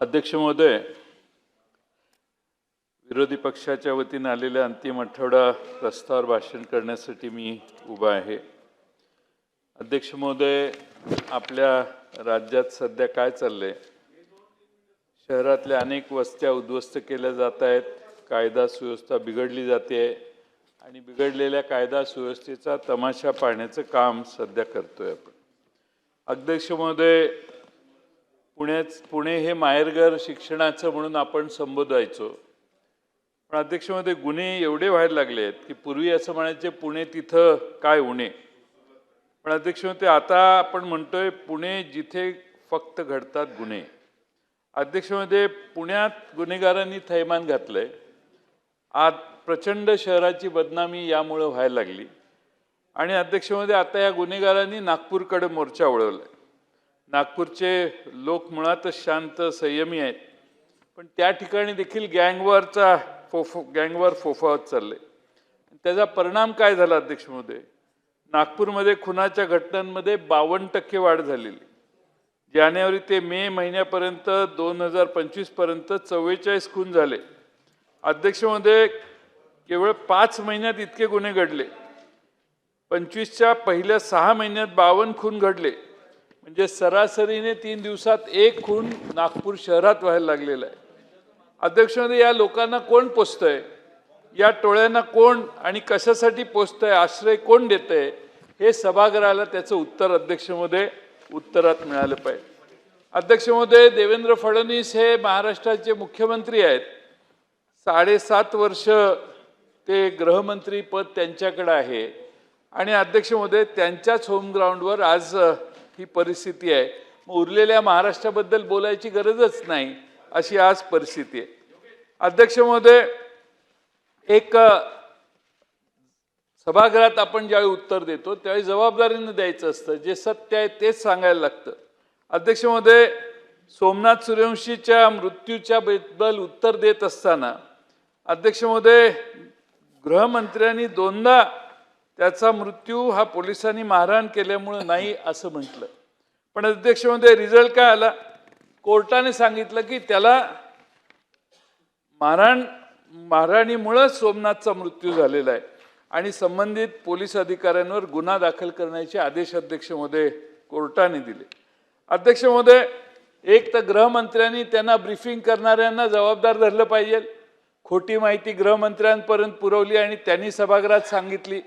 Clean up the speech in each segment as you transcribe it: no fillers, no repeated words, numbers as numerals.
अध्यक्ष महोदय, विरोधी पक्षाच्या वतीने आलेल्या अंतिम आठवडा प्रस्तावावर भाषण करण्यासाठी मी उभा आहे। अध्यक्ष महोदय, आपल्या राज्यात सध्या काय चाललंय? शहरातल्या अनेक वस्त्या उद्ध्वस्त केल्या जात आहेत, कायदा सुव्यवस्था बिघडली जाते आणि बिघडलेल्या कायदा सुव्यवस्थेचा तमाशा पाहण्याचं काम सध्या करतोय आपण। अध्यक्ष महोदय, पुणे हे माहेरघर शिक्षणाचं म्हणून आपण संबोधायचो, पण अध्यक्ष महोदय गुन्हे एवढे व्हायला लागले आहेत की पूर्वी असं म्हणायचे पुणे तिथं काय उणे, पण अध्यक्ष महोदय आता आपण म्हणतोय पुणे जिथे फक्त घडतात गुन्हे। अध्यक्ष महोदय, पुण्यात गुन्हेगारांनी थैमान घातलंय। आज प्रचंड शहराची बदनामी यामुळे व्हायला लागली आणि अध्यक्ष महोदय आता या गुन्हेगारांनी नागपूरकडे मोर्चा वळवलाय। नागपूरचे लोक मुळातच शांत संयमी आहेत, पण त्या ठिकाणी देखील गँगवर फोफावत चालले। त्याचा परिणाम काय झाला अध्यक्ष महोदय? नागपूरमध्ये खुनाच्या घटनांमध्ये 52% वाढ झालेली। जानेवारी ते मे महिन्यापर्यंत 2025 पर्यंत 44 खून झाले। अध्यक्ष महोदय, केवळ 5 महिन्यात इतके गुन्हे घडले। 25च्या पहिल्या 6 महिन्यात 52 खून घडले, म्हणजे सरासरीने 3 दिवसात 1 खून नागपूर शहरात व्हायला लागलेला आहे। अध्यक्ष महोदय, या लोकांना कोण पोसतंय? या टोळ्यांना कोण आणि कशासाठी पोसतंय? आश्रय कोण देतंय? हे सभागृहाला त्याचं उत्तर अध्यक्ष महोदय उत्तरात मिळालं पाहिजे। अध्यक्ष महोदय, देवेंद्र फडणवीस हे महाराष्ट्राचे मुख्यमंत्री आहेत। 7.5 वर्ष ते गृहमंत्री पद त्यांच्याकडे आहे आणि अध्यक्ष महोदय त्यांच्याच होम ग्राउंडवर आज ही परिस्थिती आहे। मग उरलेल्या महाराष्ट्राबद्दल बोलायची गरजच नाही, अशी आज परिस्थिती आहे। अध्यक्ष महोदय, एक सभागृहात आपण ज्यावेळी उत्तर देतो त्यावेळी जबाबदारीने द्यायचं असतं, जे सत्य आहे तेच सांगायला लागतं। अध्यक्ष महोदय, सोमनाथ सूर्यवंशीच्या मृत्यूच्या बद्दल उत्तर देत असताना अध्यक्ष महोदय गृहमंत्र्यांनी 2दा त्याचा मृत्यू हा पोलिसांनी मारहाण केल्यामुळे नाही असं म्हटलं, पण अध्यक्ष महोदय रिझल्ट काय आला? कोर्टाने सांगितलं की त्याला मारहाणीमुळे सोमनाथचा मृत्यू झालेला आहे आणि संबंधित पोलीस अधिकाऱ्यांवर गुन्हा दाखल करण्याचे आदेश अध्यक्ष महोदय कोर्टाने दिले। अध्यक्ष महोदय, एक तर गृहमंत्र्यांनी त्यांना ब्रीफिंग करणाऱ्यांना जबाबदार धरलं पाहिजे। खोटी माहिती गृहमंत्र्यांपर्यंत पुरवली आणि त्यांनी सभागृहात सांगितली,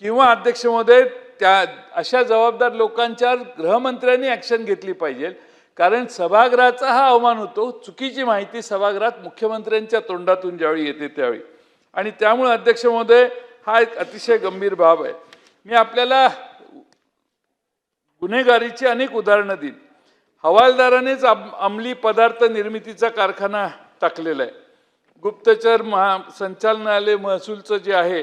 किंवा अध्यक्ष महोदय त्या अशा जबाबदार लोकांच्यावर गृहमंत्र्यांनी ॲक्शन घेतली पाहिजे, कारण सभागृहाचा हा अवमान होतो। चुकीची माहिती सभागृहात मुख्यमंत्र्यांच्या तोंडातून ज्यावेळी येते त्यावेळी, आणि त्यामुळे अध्यक्ष महोदय हा एक अतिशय गंभीर बाब आहे। मी आपल्याला गुन्हेगारीची अनेक उदाहरणं देईन। हवालदारानेच अंमली पदार्थ निर्मितीचा कारखाना टाकलेला आहे। गुप्तचर संचालनालय महसूलचं जे आहे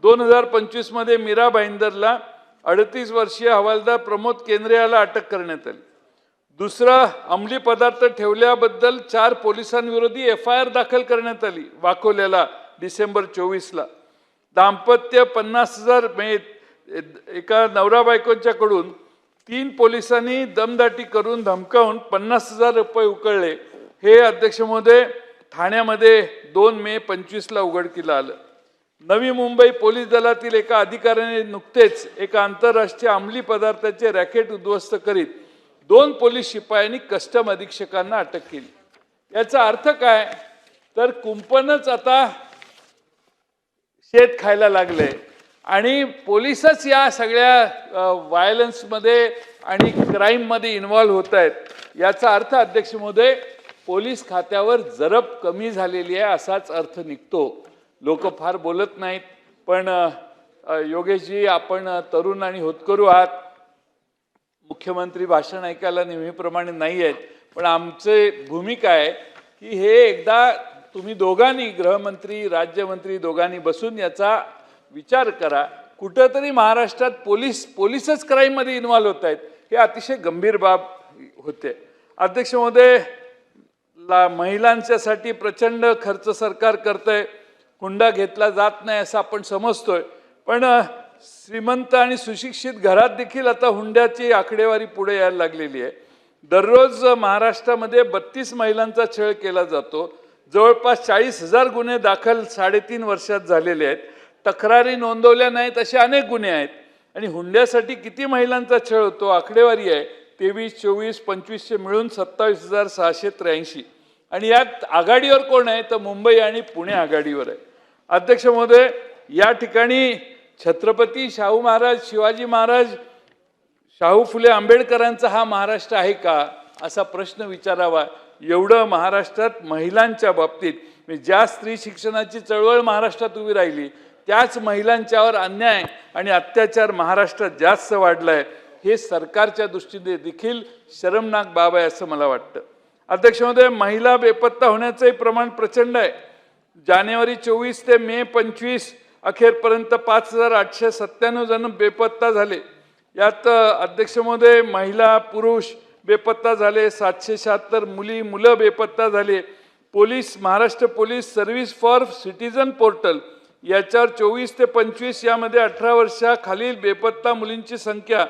2025 मध्ये मीरा भाईंदरला 38 वर्षीय हवालदार प्रमोद केंद्रे याला अटक करण्यात आली। दुसरा, अंमली पदार्थ ठेवल्याबद्दल 4 पोलिसांविरोधी FIR दाखल करण्यात आली वाकोल्याला डिसेंबर 24ला। दाम्पत्य 50,000 एका नवरा बायकोच्याकडून 3 पोलिसांनी दमदाटी करून धमकावून 50,000 रुपये उकळले। हे अध्यक्ष महोदय ठाण्यामध्ये 2 मे 25ला उघडकीला आलं। नवी मुंबई पोलीस दलातील एका अधिकाऱ्याने नुकतेच एका आंतरराष्ट्रीय अंमली पदार्थाचे रॅकेट उद्ध्वस्त करीत 2 पोलीस शिपायांनी कस्टम अधीक्षकांना अटक केली। याचा अर्थ काय? तर कुंपणच आता शेत खायला लागले आणि पोलीसच या सगळ्या व्हायलन्समध्ये आणि क्राईममध्ये इन्व्हॉल्व होत आहेत। याचा अर्थ अध्यक्ष महोदय पोलीस खात्यावर जरब कमी झालेली आहे असाच अर्थ निघतो। लोक फार बोलत नाहीत, पण योगेशजी आपण तरुण आणि होतकरू आहात, मुख्यमंत्री भाषण ऐकायला नेहमीप्रमाणे नाही आहेत, पण आमची भूमिका आहे की हे एकदा तुम्ही दोघांनी गृहमंत्री राज्यमंत्री दोघांनी बसून याचा विचार करा। कुठेतरी महाराष्ट्रात पोलीसच क्राईममध्ये इन्व्हॉल्व होत आहेत, हे अतिशय गंभीर बाब होते। अध्यक्ष महोदय, महिलांच्यासाठी प्रचंड खर्च सरकार करतंय, हुंडा घेतला जात नाही असं आपण समजतोय, पण श्रीमंत आणि सुशिक्षित घरात देखील आता हुंड्याची आकडेवारी पुढे यायला लागलेली आहे। दररोज महाराष्ट्रामध्ये 32 महिलांचा छळ केला जातो. जवळपास 40,000 गुन्हे दाखल 3.5 वर्षात झालेले आहेत. तक्रारी नोंदवल्या नाहीत असे अनेक गुन्हे आहेत. आणि हुंड्यासाठी किती महिलांचा छळ होतो आकडेवारी आहे 23, 24, 25 मिळून 27,683. आणि यात आघाडीवर कोण आहे तर मुंबई आणि पुणे आघाडीवर आहे. अध्यक्ष महोदय, या ठिकाणी छत्रपती शाहू महाराज, शिवाजी महाराज, शाहू फुले आंबेडकरांचा हा महाराष्ट्र आहे का असा प्रश्न विचारावा. एवढं महाराष्ट्रात महिलांच्या बाबतीत ज्या स्त्री शिक्षणाची चळवळ महाराष्ट्रात उभी राहिली त्याच महिलांच्यावर अन्याय आणि अत्याचार महाराष्ट्रात जास्त वाढलाय. हे सरकारच्या दृष्टीने देखील शरमनाक बाब आहे असं मला वाटतं. अध्यक्ष महोदय, महिला बेपत्ता होण्याचंही प्रमाण प्रचंड आहे. जानेवारी 24 ते मे 25 अखेरपर्यंत 5,897 जण बेपत्ता झाले. यात अध्यक्ष महोदय महिला पुरुष बेपत्ता झाले, 776 मुलं बेपत्ता झाले. Maharashtra police service for citizen portal याच्यावर 24 ते 25 यामध्ये 18 वर्षाखालील बेपत्ता मुलींची संख्या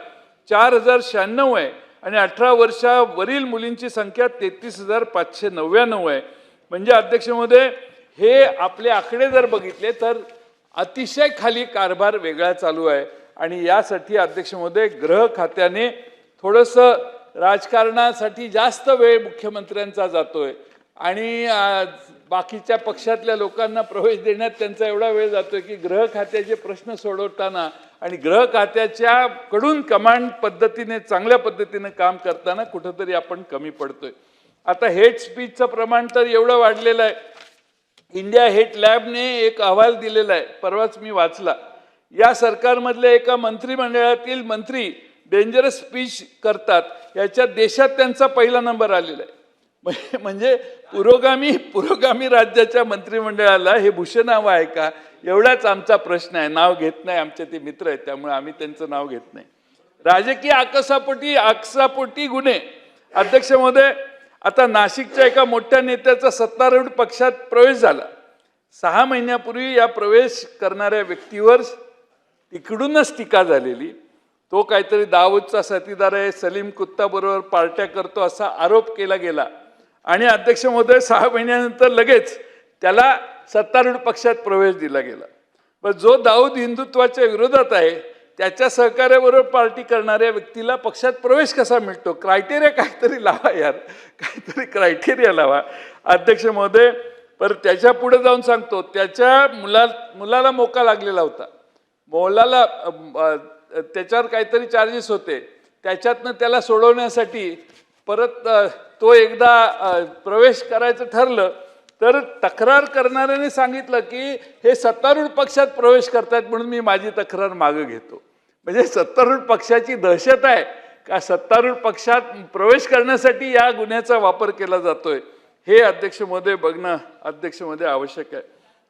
4,096 आहे आणि 18 वर्षावरील मुलींची संख्या 33,599 आहे. म्हणजे अध्यक्ष महोदय, हे आपले आकडे जर बघितले तर अतिशय खाली कारभार वेगळा चालू आहे. आणि यासाठी अध्यक्ष महोदय गृह खात्याने थोडंसं राजकारणासाठी जास्त वेळ मुख्यमंत्र्यांचा जातोय आणि बाकीच्या पक्षातल्या लोकांना प्रवेश देण्यात त्यांचा एवढा वेळ जातोय की गृह खात्याचे प्रश्न सोडवताना आणि गृह खात्याच्या कडून कमांड पद्धतीने चांगल्या पद्धतीने काम करताना कुठंतरी आपण कमी पडतोय. आता हेट स्पीचचं प्रमाण तर एवढं वाढलेलं आहे. इंडिया हेट लॅबने एक अहवाल दिलेला आहे, परवाच मी वाचला. या सरकारमधल्या एका मंत्रिमंडळातील मंत्री डेंजरस स्पीच करतात याच्यात देशात त्यांचा पहिला नंबर आलेला आहे. म्हणजे पुरोगामी राज्याच्या मंत्रिमंडळाला हे भूषण नाव आहे का एवढाच आमचा प्रश्न आहे. नाव घेत नाही, आमचे ते मित्र आहेत त्यामुळे आम्ही त्यांचं नाव घेत नाही. राजकीय आकसापोटी गुन्हे. अध्यक्ष महोदय, आता नाशिकच्या एका मोठ्या नेत्याचा सत्तारूढ पक्षात प्रवेश झाला. 6 महिन्यापूर्वी या प्रवेश करणाऱ्या व्यक्तीवर तिकडूनच टीका झालेली. तो काहीतरी दाऊदचा साथीदार आहे, सलीम कुत्ता बरोबर पार्ट्या करतो असा आरोप केला गेला. आणि अध्यक्ष महोदय 6 महिन्यानंतर लगेच त्याला सत्तारूढ पक्षात प्रवेश दिला गेला. पण जो दाऊद हिंदुत्वाच्या विरोधात आहे त्याच्या सहकार्याबरोबर पार्टी करणाऱ्या व्यक्तीला पक्षात प्रवेश कसा मिळतो? क्रायटेरिया काहीतरी लावा यार, काहीतरी क्रायटेरिया लावा. अध्यक्ष महोदय, पर त्याच्या पुढे जाऊन सांगतो, त्याच्या मुलाला मोका लागलेला होता. मुलाला त्याच्यावर काहीतरी चार्जेस होते, त्याच्यातनं त्याला सोडवण्यासाठी परत तो एकदा प्रवेश करायचं ठरलं तर तक्रार करणाऱ्याने सांगितलं की हे सत्तारूढ पक्षात प्रवेश करतायत म्हणून मी माझी तक्रार मागे घेतो. म्हणजे सत्तारूढ पक्षाची दहशत आहे का सत्तारूढ पक्षात प्रवेश करण्यासाठी या गुन्ह्याचा वापर केला जातोय हे अध्यक्ष महोदय बघणं अध्यक्ष महोदय आवश्यक आहे.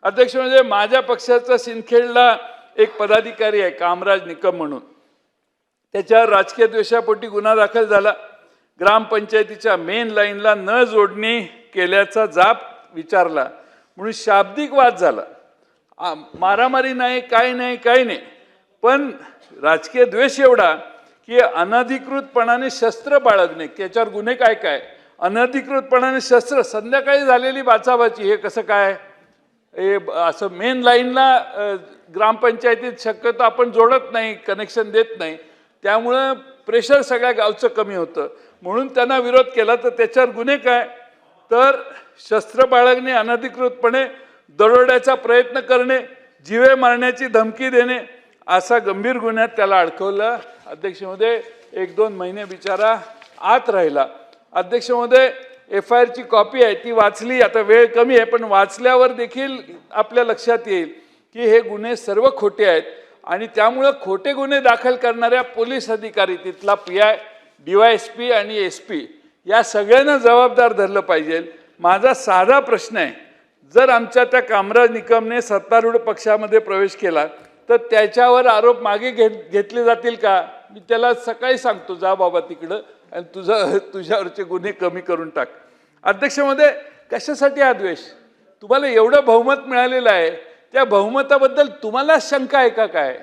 अध्यक्ष महोदय, माझ्या पक्षाचा सिंदखेडला एक पदाधिकारी आहे कामराज निकम म्हणून, त्याच्यावर राजकीय द्वेषापोटी गुन्हा दाखल झाला. ग्रामपंचायतीच्या मेन लाईनला न जोडणी केल्याचा जाब विचारला म्हणून शाब्दिक वाद झाला. मारामारी नाही, काही नाही, पण राजकीय द्वेष एवढा की अनधिकृतपणाने शस्त्र बाळगणे त्याच्यावर गुन्हे काय अनधिकृतपणाने शस्त्र, संध्याकाळी झालेली बाचाबाची, हे कसं काय? हे असं मेन लाईनला ग्रामपंचायतीत शक्यतो आपण जोडत नाही, कनेक्शन देत नाही, त्यामुळं प्रेशर सगळ्या गावचं कमी होतं म्हणून त्यांना विरोध केला. तर त्याच्यावर गुन्हे काय तर शस्त्र बाळगणे, अनधिकृतपणे दरोड्याचा प्रयत्न करणे, जीवे मारण्याची धमकी देणे असा गंभीर गुन्ह्यात त्याला अडकवलं. अध्यक्ष महोदय, 1-2 महिने बिचारा आत राहिला. अध्यक्ष महोदय, FIR ची कॉपी आहे ती वाचली, आता वेळ कमी आहे पण वाचल्यावर देखील आपल्या लक्षात येईल की हे गुन्हे सर्व खोटे आहेत आणि त्यामुळं खोटे गुन्हे दाखल करणाऱ्या पोलीस अधिकारी, तिथला PI, DYSP आणि SP या सगळ्यांना जबाबदार धरलं पाहिजे. माझा साधा प्रश्न आहे, जर आमच्या त्या कामराज निकमने सत्तारूढ पक्षामध्ये प्रवेश केला तर त्याच्यावर आरोप मागे घेतले जातील का? मी त्याला सकाळी सांगतो, जा बाबा तिकडं आणि तुझ्यावरचे गुन्हे कमी करून टाक. अध्यक्ष महोदय, कशासाठी हा द्वेष? तुम्हाला एवढं बहुमत मिळालेलं आहे, त्या बहुमताबद्दल तुम्हाला शंका आहे का? काय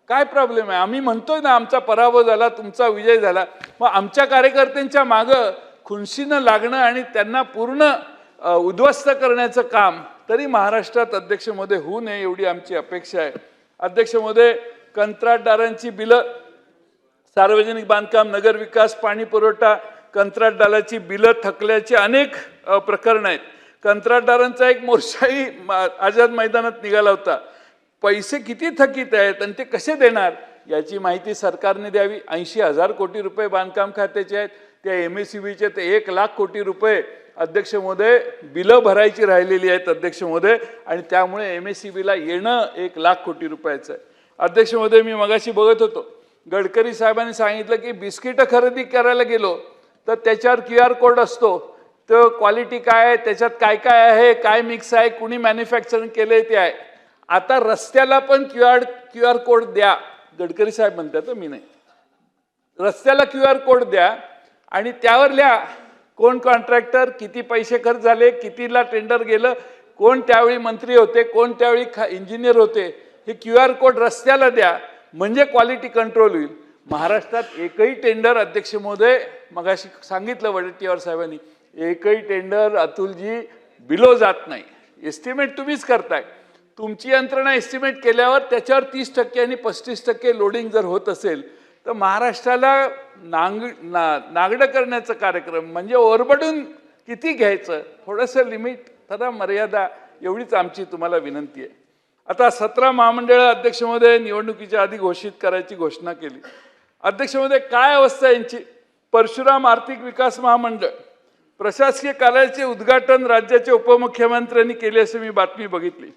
काय प्रॉब्लेम आहे? आम्ही म्हणतोय ना आमचा पराभव झाला, तुमचा विजय झाला. मग आमच्या कार्यकर्त्यांच्या मागं खुनशीनं लागणं आणि त्यांना पूर्ण उद्ध्वस्त करण्याचं काम तरी महाराष्ट्रात अध्यक्ष महोदय होऊ नये एवढी आमची अपेक्षा आहे. अध्यक्ष महोदय, कंत्राटदारांची बिलं, सार्वजनिक बांधकाम, नगरविकास, पाणी पुरवठा, कंत्राटदाराची बिलं थकल्याची अनेक प्रकरणं आहेत. कंत्राटदारांचा एक मोर्चाही आझाद मैदानात निघाला होता. पैसे किती थकीत आहेत आणि ते कसे देणार याची माहिती सरकारने द्यावी. 80,000 कोटी रुपये बांधकाम खात्याचे आहेत. त्या MSCBचे ते 1 लाख कोटी रुपये अध्यक्ष महोदय बिलं भरायची राहिलेली आहेत अध्यक्ष महोदय, आणि त्यामुळे MSCBला येणं 1 लाख कोटी रुपयाचं आहे. अध्यक्ष महोदय, मी मगाशी बघत होतो, गडकरी साहेबांनी सांगितलं की बिस्किटं खरेदी करायला गेलो तर त्याच्यावर QR कोड असतो. तो क्वालिटी काय आहे, त्याच्यात काय काय आहे, काय मिक्स आहे, कुणी मॅन्युफॅक्चरिंग केलंय ते आहे. आता रस्त्याला पण QR कोड द्या. गडकरी साहेब म्हणतात, मी नाही. रस्त्याला QR कोड द्या आणि त्यावर लिहा कोण कॉन्ट्रॅक्टर, किती पैसे खर्च झाले, कितीला टेंडर गेलं, कोण त्यावेळी मंत्री होते, कोण त्यावेळी इंजिनियर होते. हे QR कोड रस्त्याला द्या, म्हणजे क्वालिटी कंट्रोल होईल. महाराष्ट्रात एकही टेंडर, अध्यक्ष महोदय मगाशी सांगितलं वडेट्टीवार साहेबांनी, एकही टेंडर अतुलजी बिलो जात नाही. एस्टिमेट तुम्हीच करताय. तुमची यंत्रणा एस्टिमेट केल्यावर त्याच्यावर 30% आणि 35% लोडिंग जर होत असेल तर महाराष्ट्राला नागडं करण्याचा कार्यक्रम म्हणजे ओरबडून किती घ्यायचं, थोडंसं लिमिट, थोडा मर्यादा, एवढीच आमची तुम्हाला विनंती आहे. आता 17 महामंडळ अध्यक्ष महोदय निवडणुकीच्या आधी घोषित करायची घोषणा केली. अध्यक्ष महोदय, काय अवस्था यांची? परशुराम आर्थिक विकास महामंडळ प्रशासकीय कार्यालयाचे उद्घाटन राज्याच्या उपमुख्यमंत्र्यांनी केले असे मी बातमी बघितली.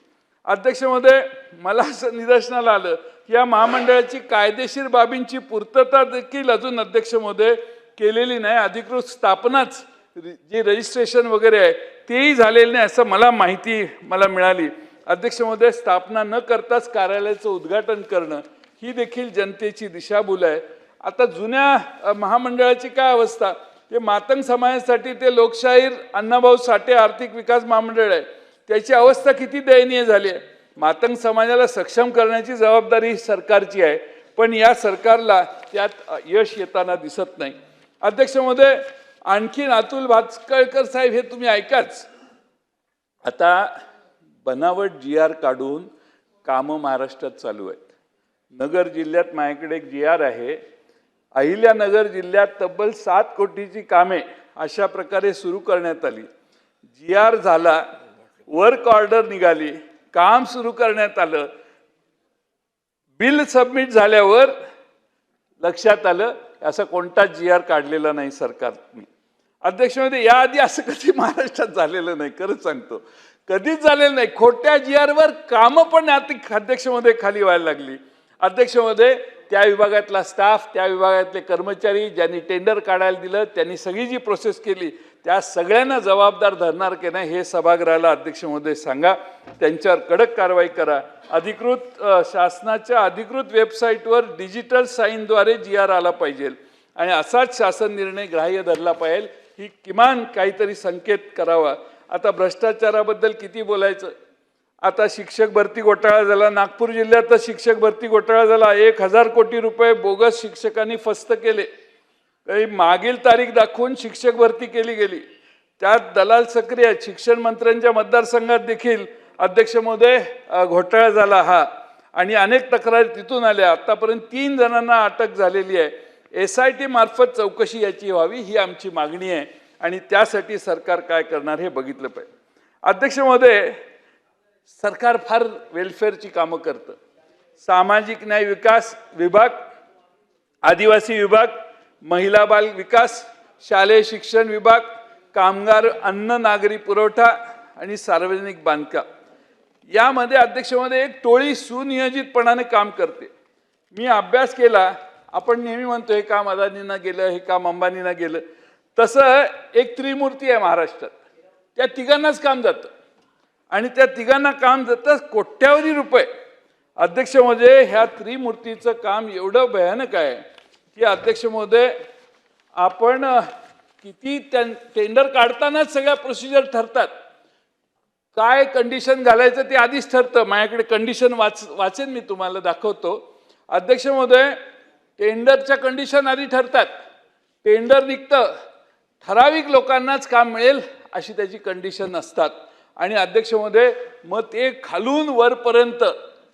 अध्यक्ष महोदय, मला असं निदर्शनाला आलं की या महामंडळाची कायदेशीर बाबींची पूर्तता देखील अजून अध्यक्ष महोदय केलेली नाही. अधिकृत स्थापनाच, जे रजिस्ट्रेशन वगैरे आहे तेही झालेलं नाही असं माहिती मिळाली. अध्यक्ष महोदय, स्थापना न करताच कार्यालयाचं उद्घाटन करणं ही देखील जनतेची दिशाभूल आहे. आता जुन्या महामंडळाची काय अवस्था? ते मातंग समाजासाठी ते लोकशाहीर अण्णाभाऊ साठे आर्थिक विकास महामंडळ आहे, त्याची अवस्था किती दयनीय झाली आहे. मातंग समाजाला सक्षम करण्याची जबाबदारी सरकारची आहे, पण या सरकारला त्यात यश येताना दिसत नाही. अध्यक्ष महोदय, आणखीन अतुल भातखळकर साहेब, हे तुम्ही ऐकाच. आता बनावट GR काढून कामं महाराष्ट्रात चालू आहेत. नगर जिल्ह्यात माझ्याकडे एक GR आहे. अहिल्यानगर जिल्ह्यात तब्बल 7 कोटीची कामे अशा प्रकारे सुरू करण्यात आली. GR झाला, वर्क ऑर्डर निघाली, काम सुरू करण्यात आलं. बिल सबमिट झाल्यावर लक्षात आलं असं कोणता GR काढलेला नाही सरकारने. अध्यक्ष महोदय, याआधी असं कधी महाराष्ट्रात झालेलं नाही, खरंच सांगतो, कधीच झालेलं नाही. खोट्या GR वर कामं पण अध्यक्ष महोदय खाली व्हायला लागली. अध्यक्ष महोदय, त्या विभागातला स्टाफ, त्या विभागातले कर्मचारी, ज्यांनी टेंडर काढायला दिलं, त्यांनी सगळी जी प्रोसेस केली त्या सगळ्यांना जबाबदार धरणार की नाही हे सभागृहाला अध्यक्ष महोदय सांगा. त्यांच्यावर कडक कारवाई करा. शासनाच्या अधिकृत वेबसाईटवर डिजिटल साईनद्वारे GR आला पाहिजे आणि असाच शासन निर्णय ग्राह्य धरला पाहिजे, ही किमान काहीतरी संकेत करावा. आता भ्रष्टाचाराबद्दल किती बोलायचं? आता शिक्षक भरती घोटाळा झाला, नागपूर जिल्ह्यात शिक्षक भरती घोटाळा झाला. 1,000 कोटी रुपये बोगस शिक्षकांनी फस्त केले. काही मागील तारीख दाखवून शिक्षक भरती केली गेली. त्यात दलाल सक्रिय आहेत. शिक्षण मंत्र्यांच्या मतदारसंघात देखील अध्यक्ष महोदय घोटाळा झाला हा, आणि अनेक तक्रारी तिथून आल्या. आतापर्यंत 3 जणांना अटक झालेली आहे. SIT मार्फत चौकशी याची व्हावी, ही आमची मागणी आहे आणि त्यासाठी सरकार काय करणार हे बघितलं पाहिजे. अध्यक्ष महोदय, सरकार फार वेलफेअरची कामं करतं. सामाजिक न्याय विकास विभाग, आदिवासी विभाग, महिला बाल विकास, शालेय शिक्षण विभाग, कामगार अन्न नागरी पुरवठा आणि सार्वजनिक बांधकाम, यामध्ये अध्यक्ष महोदय एक टोळी सुनियोजितपणाने काम करते. मी अभ्यास केला. आपण नेहमी म्हणतो हे काम अदानींना गेलं, हे काम अंबानींना गेलं. तसं एक त्रिमूर्ती आहे महाराष्ट्रात, त्या तिघांनाच काम जातं आणि त्या तिघांना काम जातं कोट्यावधी रुपये. अध्यक्ष महोदय, ह्या त्रिमूर्तीचं काम एवढं भयानक आहे की अध्यक्ष महोदय, आपण किती टेंडर काढतानाच सगळ्या प्रोसिजर ठरतात. काय कंडिशन घालायचं ते आधीच ठरतं. माझ्याकडे कंडिशन वाचेन, मी तुम्हाला दाखवतो. अध्यक्ष महोदय, टेंडरच्या कंडिशन आधी ठरतात. टेंडर निघतं, ठराविक लोकांनाच काम मिळेल अशी त्याची कंडिशन असतात. आणि अध्यक्ष महोदय, मग ते खालून वरपर्यंत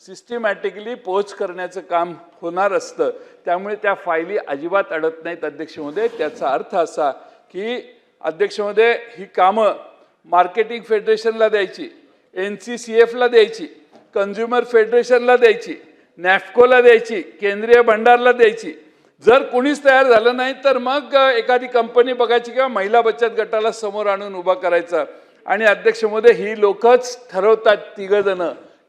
सिस्टमॅटिकली पोच करण्याचं काम होणार असतं. त्यामुळे त्या फायली अजिबात अडत नाहीत अध्यक्ष महोदय. त्याचा अर्थ असा की अध्यक्ष महोदय, ही कामं मार्केटिंग फेडरेशनला द्यायची, NCCFला द्यायची, कन्झ्युमर फेडरेशनला द्यायची, नॅफकोला द्यायची, केंद्रीय भंडारला द्यायची. जर कोणीच तयार झालं नाही तर मग एखादी कंपनी बघायची किंवा महिला बचत गटाला समोर आणून उभा करायचा. आणि अध्यक्ष महोदय, ही लोकच ठरवतात तिघजण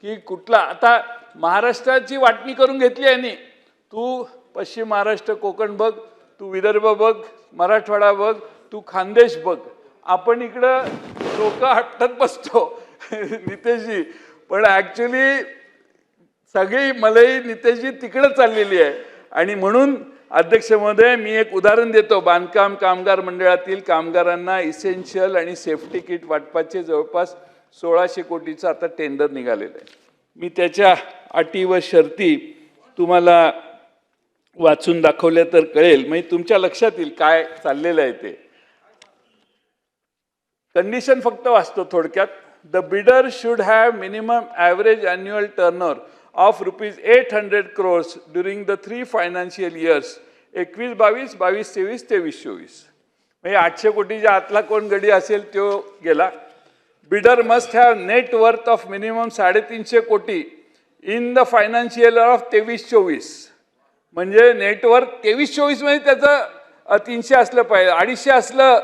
की कुठला. आता महाराष्ट्राची वाटणी करून घेतली आहे. तू पश्चिम महाराष्ट्र कोकण बघ, तू विदर्भ बघ, मराठवाडा बघ, तू खानदेश बघ. आपण इकडं लोक हटत बसतो नितेशजी, पण ॲक्च्युली सगळी मलई नितेशजी तिकडं चाललेली आहे. आणि म्हणून अध्यक्ष महोदय, मी एक उदाहरण देतो. बांधकाम कामगार मंडळातील कामगारांना इसेन्शियल आणि सेफ्टी किट वाटपाचे जवळपास 1600 कोटीचं आता टेंडर निघालेलं आहे. मी त्याच्या अटी व शर्ती तुम्हाला वाचून दाखवल्या तर कळेल, म्हणजे तुमच्या लक्षात येईल काय चाललेलं आहे ते. कंडिशन फक्त वाचतो थोडक्यात. The bidder should have minimum average annual turnover of rupees 800 crores during the 3 financial years 21-22, 22-23, 23-24. म्हणजे 800 कोटीच्या आतला कोण गडी असेल तो गेला. Bidder must have net worth of minimum 350 कोटी in the financial year of 23-24. म्हणजे नेटवर्थ 23-24 मध्ये त्याचं 300 असलं पाहिजे, 250 असलं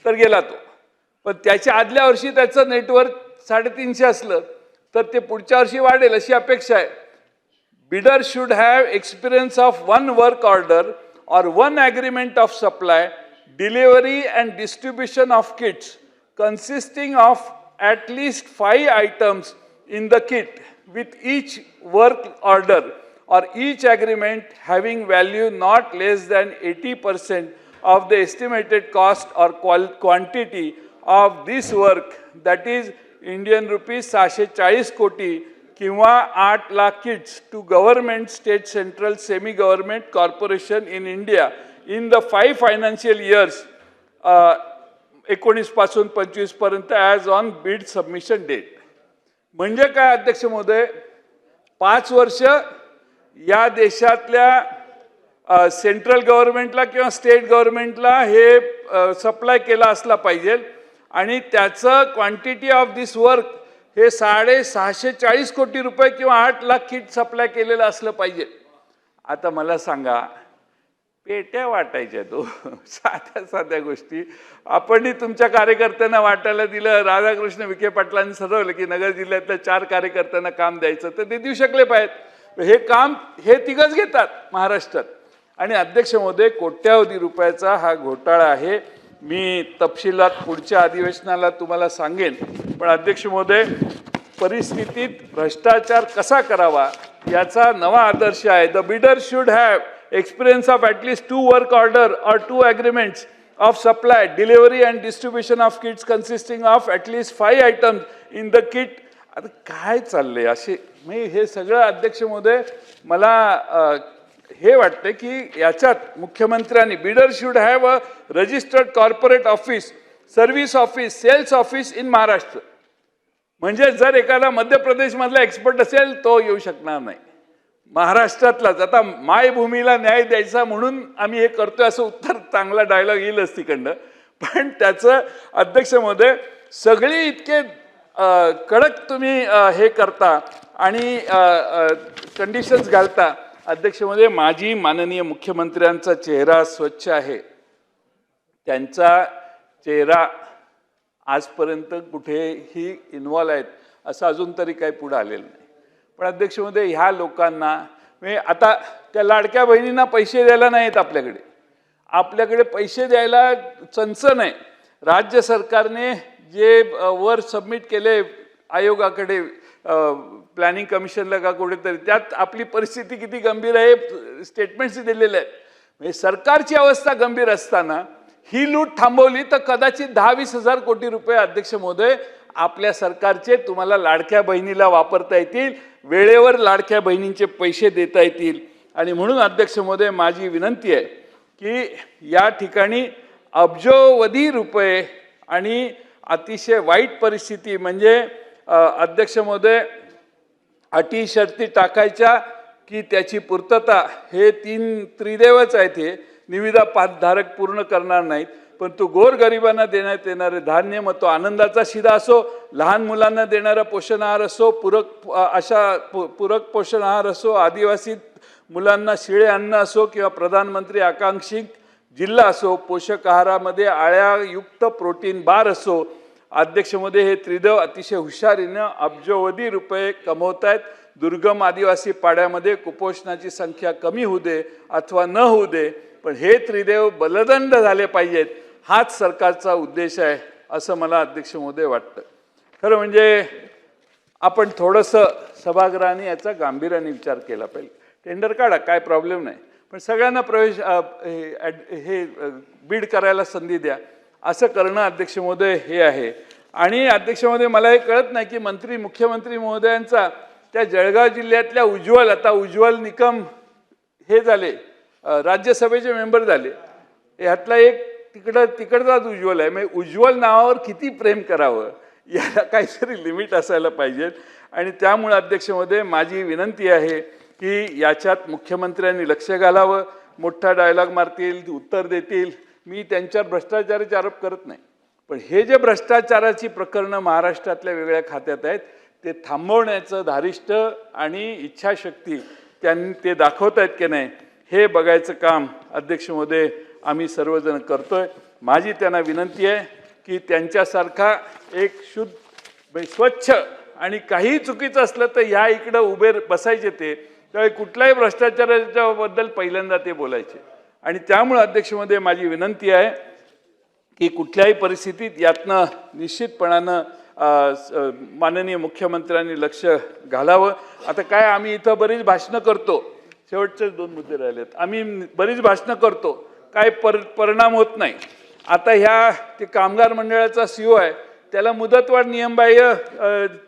तर गेला तो. पण त्याच्या आदल्या वर्षी त्याचं नेटवर्थ 350 असलं तर ते पुढच्या वर्षी वाढेल अशी अपेक्षा आहे. Bidder should have experience of 1 work order और 1 agreement of supply, delivery and distribution of kits consisting of at least 5 items in the kit with each work order or each agreement having value not less than 80% of the estimated cost or quantity of this work, that is Indian rupees 640 कोटी किंवा 8 lakh kits to government, state, central, semi government corporation in India in the 5 financial years 19 पासून 25 पर्यंत as on bid submission date. म्हणजे काय अध्यक्ष महोदय, 5 वर्ष या देशातल्या सेंट्रल गव्हर्नमेंटला किंवा स्टेट गव्हर्नमेंटला हे सप्लाय केला असला पाहिजे आणि त्याचं क्वांटिटी ऑफ दिस वर्क हे 640 कोटी रुपये किंवा 8 लाख किट सप्लाय केलेलं असलं पाहिजे. आता मला सांगा, पेट्या वाटायच्या तो साध्या साध्या गोष्टी आपणही तुमच्या कार्यकर्त्यांना वाटायला दिलं. राधाकृष्ण विखे पाटलांनी ठरवलं की नगर जिल्ह्यातल्या 4 कार्यकर्त्यांना काम द्यायचं, तर ते देऊ शकले पाहिजेत. हे काम हे तिघच घेतात महाराष्ट्रात. आणि अध्यक्ष महोदय, कोट्यावधी रुपयाचा हा घोटाळा आहे. मी तपशिलात पुढच्या अधिवेशनाला तुम्हाला सांगेन. पण अध्यक्ष महोदय, परिस्थितीत भ्रष्टाचार कसा करावा याचा नवा आदर्श आहे. The bidder should have experience of at least 2 work order और 2 agreements of supply, delivery and distribution of kits consisting of at least 5 items in the kit. आता काय चाललंय असे, मी हे सगळं अध्यक्ष महोदय मला हे वाटतं की याच्यात मुख्यमंत्र्यांनी bidder should have a registered corporate office, service office, sales office in Maharashtra. म्हणजे जर एखादा मध्य प्रदेशमधला एक्सपर्ट असेल तो येऊ शकणार नाही, महाराष्ट्रातलाच. आता मायभूमीला न्याय द्यायचा म्हणून आम्ही हे करतोय असं उत्तर चांगला डायलॉग येईलच तिकडनं. पण त्याचं अध्यक्ष महोदय सगळी इतके कडक तुम्ही हे करता आणि कंडिशन्स घालता. अध्यक्ष महोदय, माझी माननीय मुख्यमंत्र्यांचा चेहरा स्वच्छ आहे. त्यांचा चेहरा आजपर्यंत कुठेही इन्व्हॉल्व आहेत असं अजून तरी काही पुढे आलेलं नाही. पण अध्यक्ष महोदय, ह्या लोकांना म्हणजे आता त्या लाडक्या बहिणींना पैसे द्यायला नाहीत आपल्याकडे पैसे द्यायला चंचन आहे. राज्य सरकारने जे वर सबमिट केले आयोगाकडे, प्लॅनिंग कमिशनला का कुठेतरी, त्यात आपली परिस्थिती किती गंभीर आहे स्टेटमेंट्स दिलेले आहेत. म्हणजे सरकारची अवस्था गंभीर असताना ही लूट थांबवली तर कदाचित 10-20 हजार कोटी रुपये अध्यक्ष महोदय आपल्या सरकारचे तुम्हाला लाडक्या बहिणीला वापरता येतील, वेळेवर लाडक्या बहिणींचे पैसे देता येतील. आणि म्हणून अध्यक्ष महोदय माझी विनंती आहे की या ठिकाणी अब्जोवधी रुपये आणि अतिशय वाईट परिस्थिती म्हणजे अध्यक्ष महोदय अटी शर्ती टाकायच्या की त्याची पूर्तता हे तीन त्रिदेवच आहेत. हे निविदा पाठधारक पूर्ण करणार नाहीत, पण तो गोरगरिबांना देण्यात येणारे धान्य, मग तो आनंदाचा शिधा असो, लहान मुलांना देणारा पोषण आहार असो, पूरक पोषण आहार असो, आदिवासी मुलांना शिळे अन्न असो किंवा प्रधानमंत्री आकांक्षित जिल्हा असो, पोषक आहारामध्ये आळ्यायुक्त प्रोटीन बार असो, अध्यक्षमध्ये हे त्रिदेव अतिशय हुशारीनं अब्जोवधी रुपये कमवत आहेत. दुर्गम आदिवासी पाड्यामध्ये कुपोषणाची संख्या कमी होऊ दे अथवा न होऊ दे, पण हे त्रिदेव बलदंड झाले पाहिजेत, हाच सरकारचा उद्देश आहे असं मला अध्यक्ष महोदय वाटतं. खरं म्हणजे आपण थोडंसं सभागृहाने याचा गांभीर्याने विचार केला पाहिजे. टेंडर काढा, काय प्रॉब्लेम नाही, पण सगळ्यांना प्रवेश हे बीड करायला संधी द्या, असं करणं अध्यक्ष महोदय हे आहे. आणि अध्यक्ष महोदय मला हे कळत नाही की मुख्यमंत्री महोदयांचा त्या जळगाव जिल्ह्यातल्या उज्ज्वल निकम हे झाले, राज्यसभेचे मेंबर झाले, ह्यातला एक तिकडचाच उज्ज्वल आहे. म्हणजे उज्ज्वल नावावर किती प्रेम करावं, याला काहीतरी लिमिट असायला पाहिजे. आणि त्यामुळे अध्यक्ष महोदय माझी विनंती आहे की याच्यात मुख्यमंत्र्यांनी लक्ष घालावं. मोठा डायलॉग मारतील, उत्तर देतील, मी त्यांच्यावर भ्रष्टाचाराचे आरोप करत नाही, पण हे जे भ्रष्टाचाराची प्रकरणं महाराष्ट्रातल्या वेगळ्या खात्यात आहेत ते थांबवण्याचं धारिष्ट आणि इच्छाशक्ती त्यांनी ते दाखवत आहेत की नाही हे बघायचं काम अध्यक्ष महोदय आम्ही सर्वजण करतोय. माझी त्यांना विनंती आहे की त्यांच्यासारखा एक शुद्ध स्वच्छ आणि काही चुकीचं असलं तर ह्या इकडं उभे बसायचे ते, त्यावेळी कुठल्याही भ्रष्टाचाराच्या बद्दल पहिल्यांदा ते बोलायचे. आणि त्यामुळे अध्यक्ष महोदय माझी विनंती आहे की कुठल्याही परिस्थितीत यातनं निश्चितपणानं माननीय मुख्यमंत्र्यांनी लक्ष घालावं. आता काय आम्ही इथं बरीच भाषणं करतो, शेवटचे 2 मुद्दे राहिलेत, आम्ही बरीच भाषणं करतो, काय परिणाम होत नाही. आता ते कामगार मंडळाचा CEO आहे, त्याला मुदतवाढ नियमबाह्य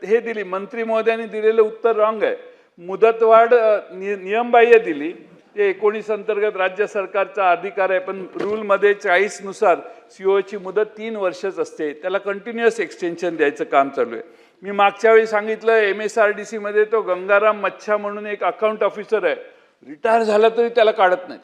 हे दिली, मंत्री महोदयांनी दिलेलं उत्तर रॉंग आहे. मुदतवाढ नियमबाह्य दिली, ते 19 अंतर्गत राज्य सरकारचा अधिकार आहे, पण रूलमध्ये 40 नुसार COची मुदत 3 वर्षच असते, त्याला कंटिन्युअस एक्सटेन्शन द्यायचं काम चालू आहे. मी मागच्या वेळी सांगितलं MSRDC मध्ये तो गंगाराम मच्छा म्हणून एक अकाउंट ऑफिसर आहे, रिटायर झाला तरी त्याला काढत नाहीत,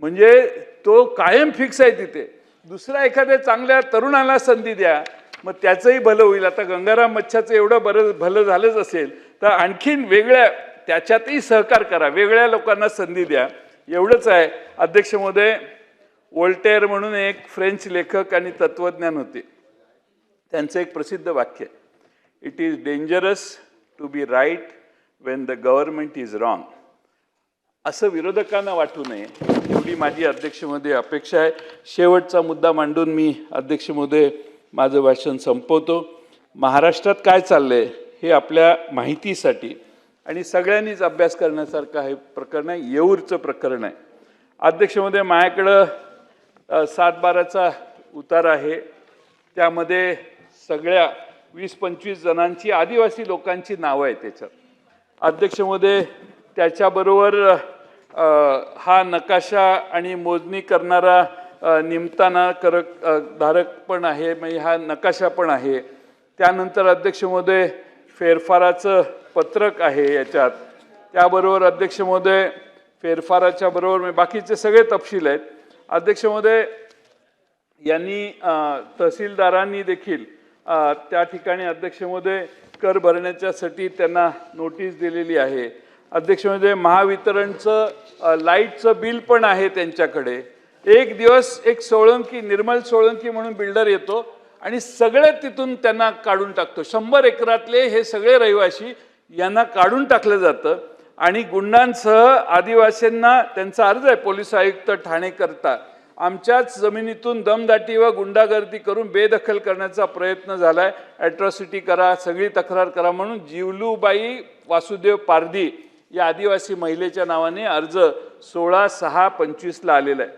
म्हणजे तो कायम फिक्स आहे तिथे. दुसऱ्या एखाद्या चांगल्या तरुणाला संधी द्या, मग त्याचंही भलं होईल. आता गंगाराम मच्छाचं एवढं भलं झालंच असेल तर आणखीन वेगळ्या त्याच्यातही सहकार करा, वेगळ्या लोकांना संधी द्या, एवढंच आहे. अध्यक्ष महोदय, वोल्टेअर म्हणून एक फ्रेंच लेखक आणि तत्वज्ञान होते, त्यांचं एक प्रसिद्ध वाक्य आहे, it is dangerous to be right when the government is wrong. असं विरोधकांना वाटू नये एवढी माझी अध्यक्ष महोदय अपेक्षा आहे. शेवटचा मुद्दा मांडून मी अध्यक्ष महोदय माझं भाषण संपवतो. महाराष्ट्रात काय चाललंय हे आपल्या माहितीसाठी आणि सगळ्यांनीच अभ्यास करण्यासारखं हे प्रकरण आहे, येऊरचं प्रकरण आहे. अध्यक्ष महोदय, माझ्याकडं 7/12चा उतार आहे, त्यामध्ये सगळ्या 20-25 जणांची आदिवासी लोकांची नावं आहेत त्याच्यात. अध्यक्ष महोदय, त्याच्याबरोबर हा नकाशा आणि मोजणी करणारा निमताना धारक पण आहे, म्हणजे हा नकाशा पण आहे. त्यानंतर अध्यक्ष महोदय फेरफाराचं पत्रक आहे याच्यात. त्याबरोबर अध्यक्ष महोदय फेरफाराच्या बरोबर बाकीचे सगळे तपशील आहेत. अध्यक्ष महोदय, यांनी तहसीलदारांनी देखील त्या ठिकाणी अध्यक्ष महोदय कर त्यांना नोटीस दिलेली आहे. अध्यक्ष महोदय, महावितरणचं लाईटचं बिल पण आहे त्यांच्याकडे. एक दिवस एक निर्मल सोळंकी म्हणून बिल्डर येतो आणि सगळे तिथून त्यांना काढून टाकतो. 100 एकरातले हे सगळे रहिवासी यांना काढून टाकलं जातं आणि गुंडांसह आदिवासींना त्यांचा अर्ज आहे पोलीस आयुक्त ठाणे करता, आमच्याच जमिनीतून दमदाटी व गुंडागर्दी करून बेदखल करण्याचा प्रयत्न झालाय, ॲट्रॉसिटी करा, सगळी तक्रार करा म्हणून जिवलूबाई वासुदेव पारधी या आदिवासी महिलेच्या नावाने अर्ज 16/6/25 आलेला आहे.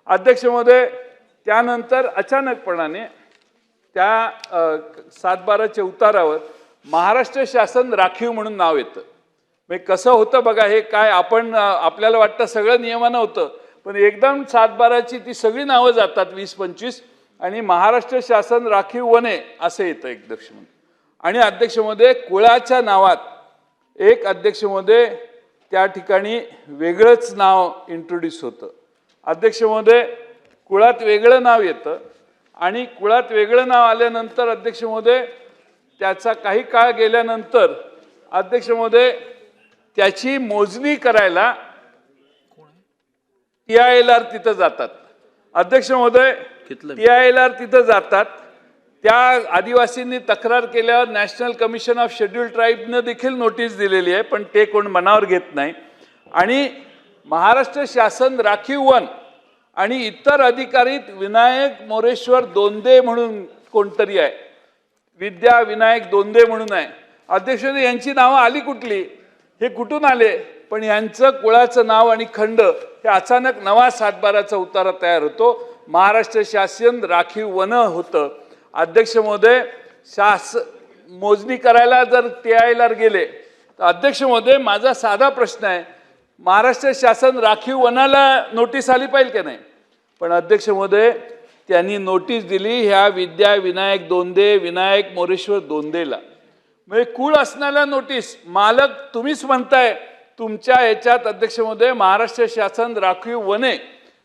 अध्यक्ष महोदय, त्यानंतर अचानकपणाने त्या 7/12च्या उतारावर महाराष्ट्र शासन राखीव म्हणून नाव येतं. म्हणजे कसं होतं बघा, हे काय आपण आपल्याला वाटतं सगळं नियमानं होतं, पण एकदम 7-12ची ती सगळी नावं जातात 20-25 आणि महाराष्ट्र शासन राखीव वने असं येतं एक अध्यक्ष महोदय. आणि अध्यक्ष महोदय कुळाच्या नावात एक अध्यक्ष महोदय त्या ठिकाणी वेगळंच नाव इंट्रोड्यूस होतं. अध्यक्ष महोदय कुळात वेगळं नाव येतं आणि कुळात वेगळं नाव आल्यानंतर अध्यक्ष महोदय त्याचा काही काळ गेल्यानंतर अध्यक्ष महोदय त्याची मोजणी करायला TILR तिथं जातात. अध्यक्ष महोदय TILR तिथं जातात. त्या आदिवासींनी तक्रार केल्यावर नॅशनल कमिशन ऑफ शेड्यूल्ड ट्राईबनं देखील नोटीस दिलेली आहे, पण ते कोण मनावर घेत नाही. आणि महाराष्ट्र शासन राखीव वन आणि इतर अधिकारीत विनायक मोरेश्वर दोंदे म्हणून कोणतरी आहे, विद्या विनायक दोंदे म्हणून आहे. अध्यक्ष यांची नावं आली कुठली, हे कुठून आले? पण यांचं कुळाचं नाव आणि खंड हे अचानक नवा 7-12चा उतारा तयार होतो. महाराष्ट्र शासन राखीव वन होतं. अध्यक्ष महोदय मोजणी करायला जर TILR गेले तर अध्यक्ष महोदय माझा साधा प्रश्न आहे, महाराष्ट्र शासन राखीव वनाला नोटीस आली पाहिजे की नाही? पण अध्यक्ष महोदय त्यांनी नोटीस दिली ह्या विद्या विनायक दोंदे विनायक मोरेश्वर दोंदेला. म्हणजे कुळ असणाऱ्या नोटीस मालक तुम्हीच म्हणताय तुमच्या याच्यात अध्यक्ष महोदय महाराष्ट्र शासन राखीव वने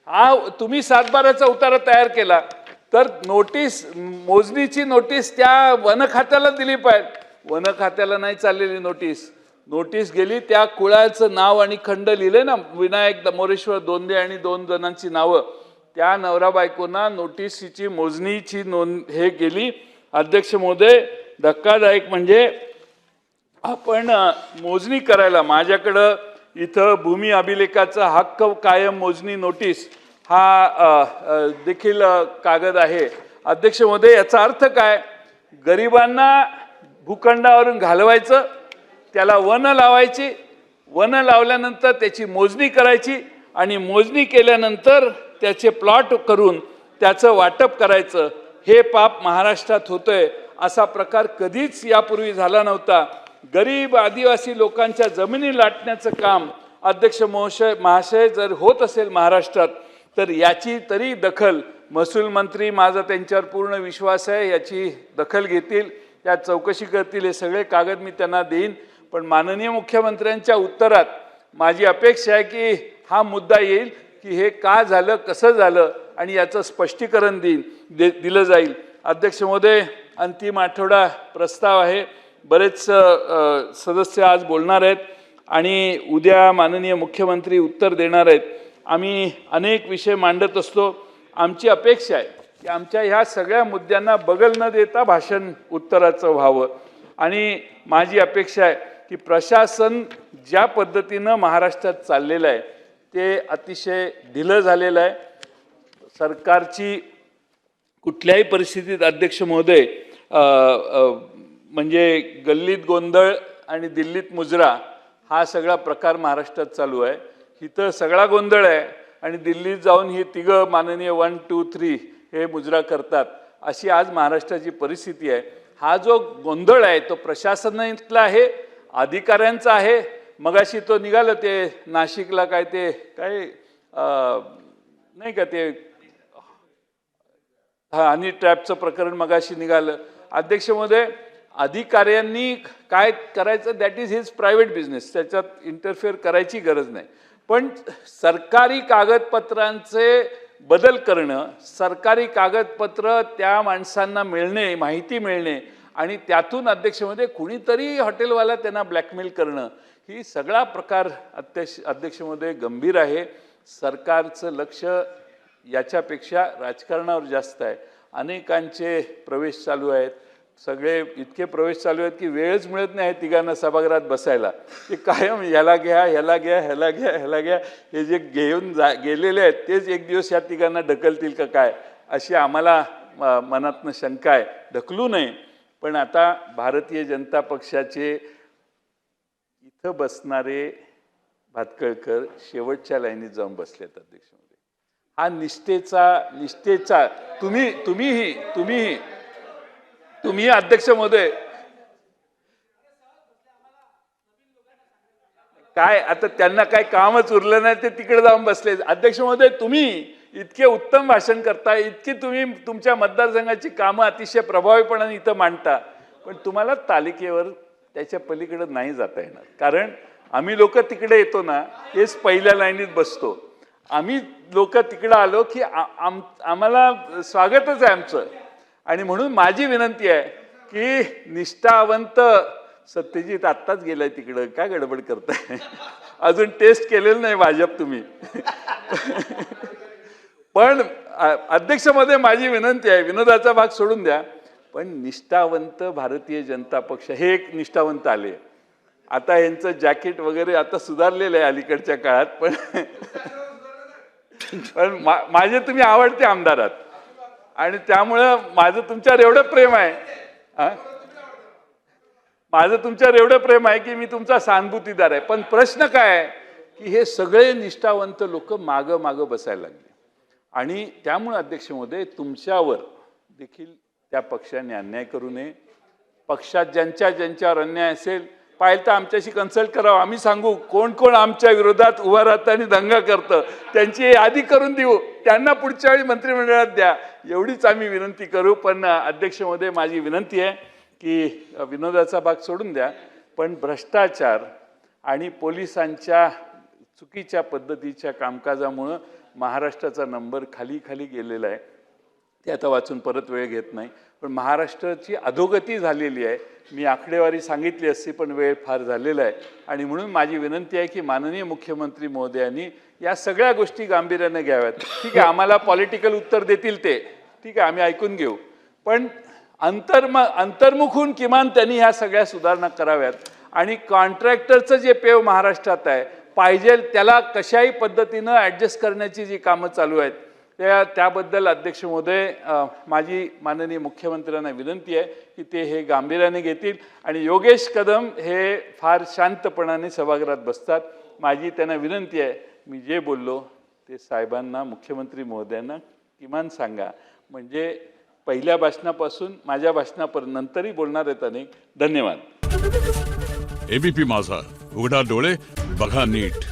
हा तुम्ही 7-12चा उतारा तयार केला तर नोटीस मोजणीची नोटीस त्या वन खात्याला दिली पाहिजे. वन खात्याला नाही चाललेली नोटीस गेली, त्या कुळाचं नाव आणि खंड लिहिले ना, विनायक मोरेश्वर दोंदे आणि 2 जणांची नावं, त्या नवरा बायकोंना नोटीसची मोजणीची नोंद हे गेली. अध्यक्ष महोदय धक्कादायक म्हणजे आपण मोजणी करायला माझ्याकडं इथं भूमी अभिलेखाचा हक्क कायम मोजणी नोटीस हा देखील कागद आहे. अध्यक्ष महोदय याचा अर्थ काय? गरिबांना भूखंडावरून घालवायचं, त्याला वन लावायची, वन लावल्यानंतर त्याची मोजणी करायची आणि मोजणी केल्यानंतर त्याचे प्लॉट करून त्याचं वाटप करायचं. हे पाप महाराष्ट्रात होतंय. असा प्रकार कधीच यापूर्वी झाला नव्हता. गरीब आदिवासी लोकांच्या जमिनी लाटण्याचं काम अध्यक्ष महाशय जर होत असेल महाराष्ट्रात तर याची तरी दखल महसूल मंत्री, माझा त्यांच्यावर पूर्ण विश्वास आहे, याची दखल घेतील, त्या चौकशी करतील. हे सगळे कागद मी त्यांना देईन. पण माननीय मुख्यमंत्र्यांच्या उत्तरात माझी अपेक्षा आहे की हा मुद्दा येईल की हे का झालं, कसं झालं आणि याचं स्पष्टीकरण दिलं जाईल. अध्यक्ष महोदय अंतिम आठवडा प्रस्ताव आहे. बरेच सदस्य आज बोलणार आहेत आणि उद्या माननीय मुख्यमंत्री उत्तर देणार आहेत. आम्ही अनेक विषय मांडत असतो. आमची अपेक्षा आहे की आमच्या ह्या सगळ्या मुद्द्यांना बगल न देता भाषण उत्तराचं व्हावं. आणि माझी अपेक्षा आहे की प्रशासन ज्या पद्धतीनं महाराष्ट्रात चाललेलं आहे ते अतिशय ढिलं झालेलं आहे. सरकारची कुठल्याही परिस्थितीत अध्यक्ष महोदय म्हणजे गल्लीत गोंधळ आणि दिल्लीत मुजरा हा सगळा प्रकार महाराष्ट्रात चालू आहे. इथं सगळा गोंधळ आहे आणि दिल्लीत जाऊन ही तिघं माननीय 1, 2, 3 हे मुजरा करतात. अशी आज महाराष्ट्राची परिस्थिती आहे. हा जो गोंधळ आहे तो प्रशासनातला आहे, अधिकाऱ्यांचा आहे. मगाशी तो निघालं ते नाशिकला काय नाही का ते हनी ट्रॅपचं प्रकरण मगाशी निघालं. अध्यक्ष महोदय अधिकाऱ्यांनी काय करायचं that is his private business, त्याच्यात इंटरफेअर करायची गरज नाही. पण सरकारी कागदपत्रांचे बदल करणं, सरकारी कागदपत्र त्या माणसांना मिळणे, माहिती मिळणे आणि त्यातून अध्यक्ष महोदय कुणीतरी हॉटेलवाला त्यांना ब्लॅकमेल करणं, ही सगळा प्रकार अध्यक्ष महोदय गंभीर आहे. सरकारचं लक्ष याच्यापेक्षा राजकारणावर जास्त आहे. अनेकांचे प्रवेश चालू आहेत, सगळे इतके प्रवेश चालू आहेत की वेळच मिळत नाही तिघांना सभागृहात बसायला. ते कायम ह्याला घ्या ह्याला घ्या ह्याला घ्या ह्याला घ्या, हे जे घेऊन गेलेले आहेत तेच एक दिवस या तिघांना ढकलतील का काय, अशी आम्हाला मनातनं शंका आहे. ढकलू नये. पण आता भारतीय जनता पक्षाचे इथं बसणारे भातखळकर शेवटच्या लाईनीत जाऊन बसलेत. अध्यक्ष महोदय हा निष्ठेचा तुम्ही अध्यक्ष महोदय काय आता त्यांना काय कामच उरलं नाही, ते तिकडे जाऊन बसले. अध्यक्ष महोदय, तुम्ही इतके उत्तम भाषण करताय, इतकी तुम्ही तुमच्या मतदारसंघाची कामं अतिशय प्रभावीपणाने इथं मांडता, पण तुम्हाला तालिकेवर त्याच्या पलीकडे नाही जाता येणार. कारण आम्ही लोक तिकडे येतो ना, तेच पहिल्या लाईनीत बसतो. आम्ही लोक तिकडे आलो की आम्हाला स्वागतच आहे आमचं. आणि म्हणून माझी विनंती आहे की निष्ठावंत सत्यजित आत्ताच गेलाय तिकडं, काय गडबड करताय? अजून टेस्ट केलेलं नाही भाजप तुम्ही. पण अध्यक्षमध्ये माझी विनंती आहे, विनोदाचा भाग सोडून द्या, पण निष्ठावंत भारतीय जनता पक्ष, हे एक निष्ठावंत आले. आता यांचं जॅकेट वगैरे आता सुधारलेलं आहे अलीकडच्या काळात, पण माझे तुम्ही आवडते आमदार आहात आणि त्यामुळं माझं तुमच्यावर एवढं प्रेम आहे, माझं तुमच्यावर एवढं प्रेम आहे की मी तुमचा सहानुभूतीदार आहे. पण प्रश्न काय आहे की हे सगळे निष्ठावंत लोक मागं मागं बसायला लागले आणि त्यामुळे अध्यक्ष महोदय, तुमच्यावर देखील त्या पक्षाने अन्याय करू नये. पक्षात ज्यांच्यावर अन्याय असेल, पाहिलं तर आमच्याशी कन्सल्ट करावं, आम्ही सांगू कोण कोण आमच्या विरोधात उभा राहतं आणि दंगा करतं, त्यांची यादी करून देऊ, त्यांना पुढच्या वेळी मंत्रिमंडळात द्या, एवढीच आम्ही विनंती करू. पण अध्यक्ष महोदय, माझी विनंती आहे की विनोदाचा भाग सोडून द्या, पण भ्रष्टाचार आणि पोलिसांच्या चुकीच्या पद्धतीच्या कामकाजामुळं महाराष्ट्राचा नंबर खाली खाली गेलेला आहे. ते आता वाचून परत वेळ घेत नाही, पण महाराष्ट्राची अधोगती झालेली आहे. मी आकडेवारी सांगितली असती, पण वेळ फार झालेला आहे. आणि म्हणून माझी विनंती आहे की माननीय मुख्यमंत्री महोदयांनी या सगळ्या गोष्टी गांभीर्याने घ्याव्यात. ठीक आहे, आम्हाला पॉलिटिकल उत्तर देतील ते, ठीक आहे, आम्ही ऐकून घेऊ, पण अंतर्मुख होऊन किमान त्यांनी ह्या सगळ्या सुधारणा कराव्यात. आणि कॉन्ट्रॅक्टरचं जे पेव महाराष्ट्रात आहे, पाहिजे त्याला कशाही पद्धतीनं ॲडजस्ट करण्याची जी कामं चालू आहेत, त्याबद्दल अध्यक्ष महोदय, माझी माननीय मुख्यमंत्र्यांना विनंती आहे की ते हे गांभीर्याने घेतील. आणि योगेश कदम हे फार शांतपणाने सभागृहात बसतात. माझी त्यांना विनंती आहे, मी जे बोललो ते साहेबांना, मुख्यमंत्री महोदयांना किमान सांगा, म्हणजे पहिल्या भाषणापासून माझ्या भाषणापर्यंत नंतरही बोलणार आहेत अनेक. धन्यवाद. एबीपी माझा, उघडा डोळे बघा नीट.